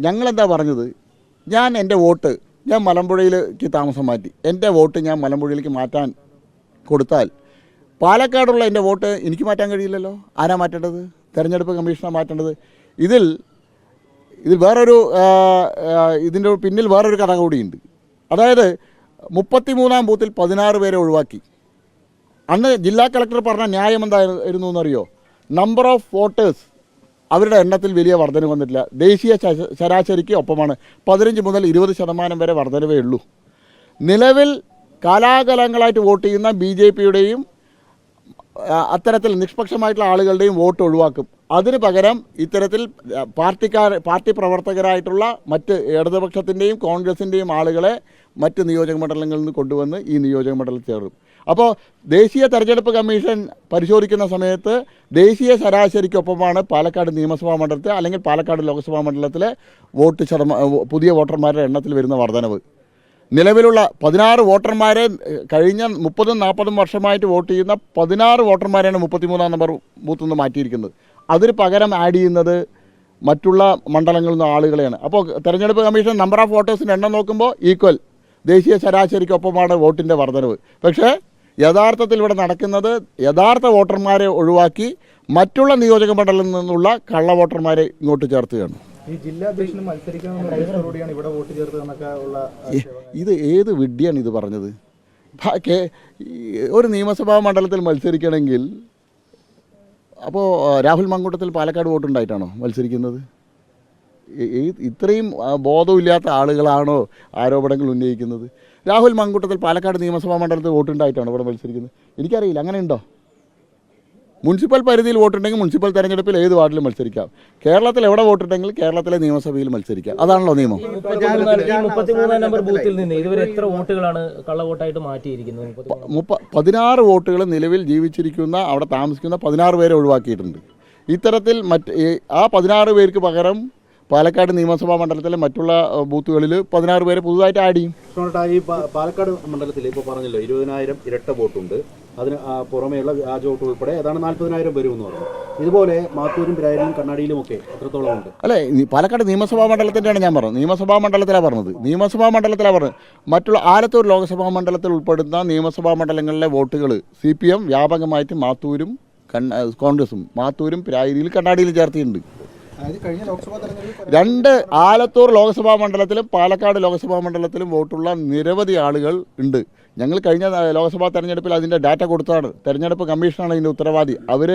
ഞങ്ങളെന്താ പറഞ്ഞത്, ഞാൻ എൻ്റെ വോട്ട് ഞാൻ മലമ്പുഴയിലേക്ക് താമസം മാറ്റി, എൻ്റെ വോട്ട് ഞാൻ മലമ്പുഴയിലേക്ക് മാറ്റാൻ കൊടുത്താൽ പാലക്കാടുള്ള എൻ്റെ വോട്ട് എനിക്ക് മാറ്റാൻ കഴിയില്ലല്ലോ. ആരാ മാറ്റേണ്ടത്? തെരഞ്ഞെടുപ്പ് കമ്മീഷനാണ് മാറ്റേണ്ടത്. ഇതിൽ വേറൊരു ഇതിൻ്റെ പിന്നിൽ വേറൊരു കഥ കൂടിയുണ്ട്. അതായത് 33-ാം ബൂത്തിൽ 16 പേരെ ഒഴിവാക്കി. അന്ന് ജില്ലാ കളക്ടർ പറഞ്ഞ ന്യായം എന്തായിരുന്നു എന്നറിയോ? നമ്പർ ഓഫ് വോട്ടേഴ്സ് അവരുടെ എണ്ണത്തിൽ വലിയ വർധന വന്നിട്ടില്ല, ദേശീയ ശരാശരിക്ക് ഒപ്പമാണ്. 15 മുതൽ 20% വരെ വർധനവേ ഉള്ളൂ. നിലവിൽ കാലാകാലങ്ങളായിട്ട് വോട്ട് ചെയ്യുന്ന BJPയുടെയും അത്തരത്തിൽ നിഷ്പക്ഷമായിട്ടുള്ള ആളുകളുടെയും വോട്ട് ഒഴിവാക്കും. അതിന് പകരം ഇത്തരത്തിൽ പാർട്ടി പ്രവർത്തകരായിട്ടുള്ള മറ്റ് ഇടതുപക്ഷത്തിൻ്റെയും കോൺഗ്രസിൻ്റെയും ആളുകളെ മറ്റ് നിയോജക മണ്ഡലങ്ങളിൽ നിന്ന് കൊണ്ടുവന്ന് ഈ നിയോജക മണ്ഡലത്തിൽ ചേർക്കും. അപ്പോൾ ദേശീയ തെരഞ്ഞെടുപ്പ് കമ്മീഷൻ പരിശോധിക്കുന്ന സമയത്ത് ദേശീയ ശരാശരിക്കൊപ്പമാണ് പാലക്കാട് നിയമസഭാ മണ്ഡലത്തിൽ അല്ലെങ്കിൽ പാലക്കാട് ലോക്സഭാ മണ്ഡലത്തിലെ പുതിയ വോട്ടർമാരുടെ എണ്ണത്തിൽ വരുന്ന വർധനവ്. നിലവിലുള്ള 16 വോട്ടർമാരെ കഴിഞ്ഞ 30-40 വർഷമായിട്ട് വോട്ട് ചെയ്യുന്ന 16 വോട്ടർമാരെയാണ് 33-ാം നമ്പർ ബൂത്തിൽ നിന്ന് മാറ്റിയിരിക്കുന്നത്. അതിന് പകരം ആഡ് ചെയ്യുന്നത് മറ്റുള്ള മണ്ഡലങ്ങളിൽ നിന്ന് ആളുകളെയാണ്. അപ്പോൾ തെരഞ്ഞെടുപ്പ് കമ്മീഷൻ നമ്പർ ഓഫ് വോട്ടേഴ്സിൻ്റെ എണ്ണം നോക്കുമ്പോൾ ഈക്വൽ ദേശീയ ശരാശരിക്കൊപ്പമാണ് വോട്ടിൻ്റെ വർധനവ്. പക്ഷേ യഥാർത്ഥത്തിൽ ഇവിടെ നടക്കുന്നത് യഥാർത്ഥ വോട്ടർമാരെ ഒഴിവാക്കി മറ്റുള്ള നിയോജക മണ്ഡലത്തിൽ നിന്നുള്ള കള്ള വോട്ടർമാരെ ഇങ്ങോട്ട് ചേർത്തുകയാണ്. ഈ ജില്ലാ അധ്യക്ഷന് മത്സരിക്കാമെന്ന് ഇവിടെ വോട്ട് ചേർത്തതെന്നൊക്കെ ഉള്ള ഇത് ഏത് വിഡ്ഢിയാണ് ഇത് പറഞ്ഞത്? ഒരു നിയമസഭാ മണ്ഡലത്തിൽ മത്സരിക്കണമെങ്കിൽ അപ്പോൾ രാഹുൽ മങ്കൂട്ടത്തിൽ പാലക്കാട് വോട്ടുണ്ടായിട്ടാണോ മത്സരിക്കുന്നത്? ഇത്രയും ബോധമില്ലാത്ത ആളുകളാണോ ആരോപണങ്ങൾ ഉന്നയിക്കുന്നത്? രാഹുൽ മങ്കൂട്ടത്തിൽ പാലക്കാട് നിയമസഭാ മണ്ഡലത്തിൽ വോട്ടുണ്ടായിട്ടാണോ ഇവിടെ മത്സരിക്കുന്നത്? എനിക്കറിയില്ല. അങ്ങനെ ഉണ്ടോ? മുനിസിപ്പൽ പരിധിയിൽ വോട്ടുണ്ടെങ്കിൽ മുനിസിപ്പൽ തെരഞ്ഞെടുപ്പിൽ ഏത് വാർഡിലും മത്സരിക്കാം. കേരളത്തിൽ എവിടെ വോട്ടുണ്ടെങ്കിൽ കേരളത്തിലെ നിയമസഭയിൽ മത്സരിക്കാം. അതാണല്ലോ നിയമം. 33-ാം നമ്പർ ബൂത്തിൽ നിന്ന് ഇതുവരെ എത്ര വോട്ടുകളാണ് കള്ളവോട്ടായിട്ട് മാറ്റിയിരിക്കുന്നത്? 16 വോട്ടുകൾ നിലവിൽ ജീവിച്ചിരിക്കുന്ന അവിടെ താമസിക്കുന്ന 16 പേരെ ഒഴിവാക്കിയിട്ടുണ്ട്. ഇത്തരത്തിൽ ആ 16 പേർക്ക് പകരം പാലക്കാട് നിയമസഭാ മണ്ഡലത്തിലെ മറ്റുള്ള ബൂത്തുകളിൽ 16 പേരെ പുതുതായിട്ട് ആഡ് ചെയ്യും. ഈ പാലക്കാട് മണ്ഡലത്തിൽ ഇപ്പോൾ പറഞ്ഞല്ലോ 20,000 ഇരട്ട വോട്ടുണ്ട്. അതിന് പുറമെയുള്ള വ്യാജ വോട്ട് ഉൾപ്പെടെ ഏതാണ് 40,000 വരുമെന്ന് പറഞ്ഞു. ഇതുപോലെ മാത്തൂരും പിരായിലും കണ്ണാടിയിലും ഒക്കെ എത്രത്തോളം ഉണ്ട്? അല്ലേ, പാലക്കാട് നിയമസഭാ മണ്ഡലത്തിൻ്റെയാണ് ഞാൻ പറഞ്ഞത്. നിയമസഭാ മണ്ഡലത്തിലാണ് പറഞ്ഞത്. മറ്റുള്ള ആലത്തൂർ ലോക്സഭാ മണ്ഡലത്തിൽ ഉൾപ്പെടുന്ന നിയമസഭാ മണ്ഡലങ്ങളിലെ വോട്ടുകൾ CPM വ്യാപകമായിട്ട് മാത്തൂരും കോൺഗ്രസും മാത്തൂരും പിരായിരിയിലും കണ്ണാടിയിലും ചേർത്തിട്ടുണ്ട്. രണ്ട് ആലത്തൂർ ലോക്സഭാ മണ്ഡലത്തിലും പാലക്കാട് ലോക്സഭാ മണ്ഡലത്തിലും വോട്ടുള്ള നിരവധി ആളുകൾ ഉണ്ട്. ഞങ്ങൾ കഴിഞ്ഞ ലോക്സഭാ തെരഞ്ഞെടുപ്പിൽ അതിൻ്റെ ഡാറ്റ കൊടുത്തതാണ്. തെരഞ്ഞെടുപ്പ് കമ്മീഷനാണ് ഇതിൻ്റെ ഉത്തരവാദി. അവർ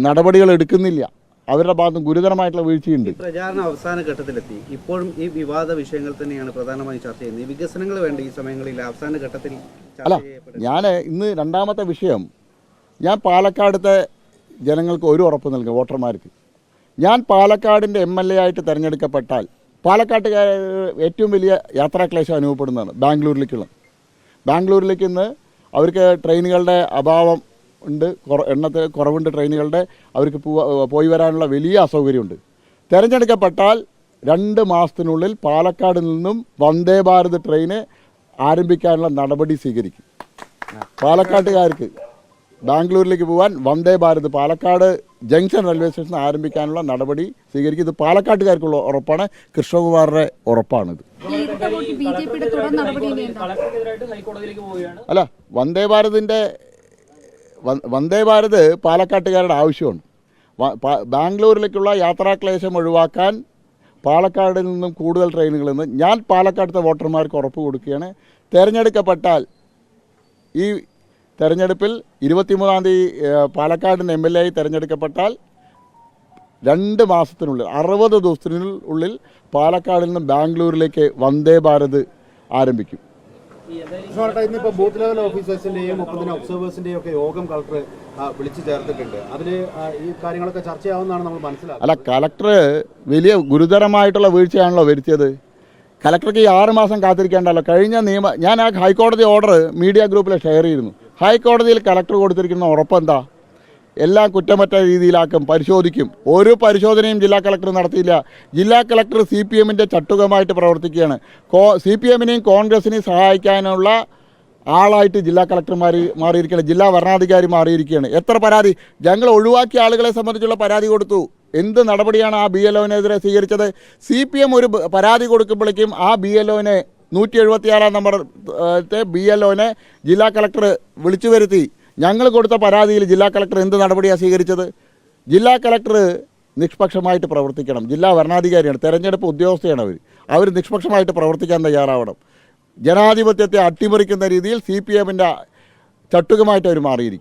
നടപടികൾ എടുക്കുന്നില്ല. അവരുടെ ഭാഗത്ത് ഗുരുതരമായിട്ടുള്ള വീഴ്ചയുണ്ട്. പ്രചാരണ അവസാന ഘട്ടത്തിലെത്തി. ഇപ്പോഴും ഈ വിവാദ വിഷയങ്ങൾ തന്നെയാണ് പ്രധാനമായും ചർച്ച ചെയ്യുന്നത്. വികസനങ്ങൾ വേണ്ട ഈ സമയങ്ങളിൽ അവസാന ഘട്ടത്തിൽ അല്ല, ഞാൻ ഇന്ന് രണ്ടാമത്തെ വിഷയം, ഞാൻ പാലക്കാടത്തെ ജനങ്ങൾക്ക് ഒരു ഉറപ്പ് നൽകും, വോട്ടർമാർക്ക്. ഞാൻ പാലക്കാടിൻ്റെ MLA ആയിട്ട് തിരഞ്ഞെടുക്കപ്പെട്ടാൽ പാലക്കാട്ടുകാർ ഏറ്റവും വലിയ യാത്രാക്ലേശം അനുഭവപ്പെടുന്നതാണ് ബാംഗ്ലൂരിലേക്ക് ഇന്ന് അവർക്ക് ട്രെയിനുകളുടെ അഭാവം ഉണ്ട്, എണ്ണത്തിൽ കുറവുണ്ട് ട്രെയിനുകളുടെ. അവർക്ക് പോയി വരാനുള്ള വലിയ അസൗകര്യമുണ്ട്. തിരഞ്ഞെടുക്കപ്പെട്ടാൽ 2 മാസത്തിനുള്ളിൽ പാലക്കാട് നിന്നും വന്ദേ ഭാരത് ട്രെയിന് ആരംഭിക്കാനുള്ള നടപടി സ്വീകരിക്കും. പാലക്കാട്ടുകാർക്ക് ബാംഗ്ലൂരിലേക്ക് പോകാൻ Vande Bharat Palakkad junction railway station ആരംഭിക്കാനുള്ള നടപടി സ്വീകരിക്കും. ഇത് പാലക്കാട്ടുകാർക്കുള്ള ഉറപ്പാണ്, കൃഷ്ണകുമാറിൻ്റെ ഉറപ്പാണിത്. അല്ല, വന്ദേ ഭാരത് പാലക്കാട്ടുകാരുടെ ആവശ്യമാണ്. ബാംഗ്ലൂരിലേക്കുള്ള യാത്രാക്ലേശം ഒഴിവാക്കാൻ പാലക്കാടിൽ നിന്നും കൂടുതൽ ട്രെയിനുകളിൽ നിന്ന് ഞാൻ പാലക്കാടത്തെ വോട്ടർമാർക്ക് ഉറപ്പ് കൊടുക്കുകയാണ്. തിരഞ്ഞെടുക്കപ്പെട്ടാൽ ഈ തെരഞ്ഞെടുപ്പിൽ 23-ാം തീയതി പാലക്കാടിൻ്റെ MLA ആയി തിരഞ്ഞെടുക്കപ്പെട്ടാൽ 2 മാസത്തിനുള്ളിൽ 60 ദിവസത്തിനുള്ളിൽ പാലക്കാടിൽ നിന്ന് ബാംഗ്ലൂരിലേക്ക് വന്ദേ ഭാരത് ആരംഭിക്കും. ഇന്നിപ്പോൾ ബൂത്ത് ലെവൽ ഓഫീസേഴ്സിൻ്റെയും ഒബ്സർവേഴ്സിൻ്റെയും ഒക്കെ യോഗം കളക്ടർ വിളിച്ചു ചേർത്തിട്ടുണ്ട്. അതിൽ ഈ കാര്യങ്ങളൊക്കെ ചർച്ചയാവുന്നതാണ് നമ്മൾ മനസ്സിലാക്കുന്നത്. അല്ല, കളക്ടർ വലിയ ഗുരുതരമായിട്ടുള്ള വീഴ്ചയാണല്ലോ വരുത്തിയത്. കളക്ടർക്ക് ഈ 6 മാസം കാത്തിരിക്കേണ്ടല്ലോ. ഞാൻ ആ ഹൈക്കോടതി ഓർഡർ മീഡിയ ഗ്രൂപ്പിൽ ഷെയർ ചെയ്തിരുന്നു. ഹൈക്കോടതിയിൽ കളക്ടർ കൊടുത്തിരിക്കുന്ന ഉറപ്പെന്താ? എല്ലാം കുറ്റമറ്റ രീതിയിലാക്കും, പരിശോധിക്കും. ഒരു പരിശോധനയും ജില്ലാ കളക്ടർ നടത്തിയില്ല. ജില്ലാ കളക്ടർ CPMൻ്റെ ചട്ടുകമായിട്ട് പ്രവർത്തിക്കുകയാണ്. CPMനെയും കോൺഗ്രസിനെയും സഹായിക്കാനുള്ള ആളായിട്ട് ജില്ലാ കളക്ടർ മാറിയിരിക്കുകയാണ്, ജില്ലാ വരണാധികാരി മാറിയിരിക്കുകയാണ്. എത്ര പരാതി ഞങ്ങൾ ഒഴിവാക്കിയ ആളുകളെ സംബന്ധിച്ചുള്ള പരാതി കൊടുത്തു. എന്ത് നടപടിയാണ് ആ BLOനെതിരെ സ്വീകരിച്ചത്? CPM ഒരു പരാതി കൊടുക്കുമ്പോഴേക്കും ആ BLOനെ 176 നമ്പർ BLOനെ ജില്ലാ കളക്ടർ വിളിച്ചു വരുത്തി. ഞങ്ങൾ കൊടുത്ത പരാതിയിൽ ജില്ലാ കളക്ടർ എന്ത് നടപടിയാണ് സ്വീകരിച്ചത്? ജില്ലാ കളക്ടർ നിഷ്പക്ഷമായിട്ട് പ്രവർത്തിക്കണം. ജില്ലാ ഭരണാധികാരിയാണ്, തെരഞ്ഞെടുപ്പ് ഉദ്യോഗസ്ഥയാണ് അവർ നിഷ്പക്ഷമായിട്ട് പ്രവർത്തിക്കാൻ തയ്യാറാവണം. ജനാധിപത്യത്തെ അട്ടിമറിക്കുന്ന രീതിയിൽ CPMൻ്റെ ചട്ടുകമായിട്ട് അവർ മാറിയിരിക്കും.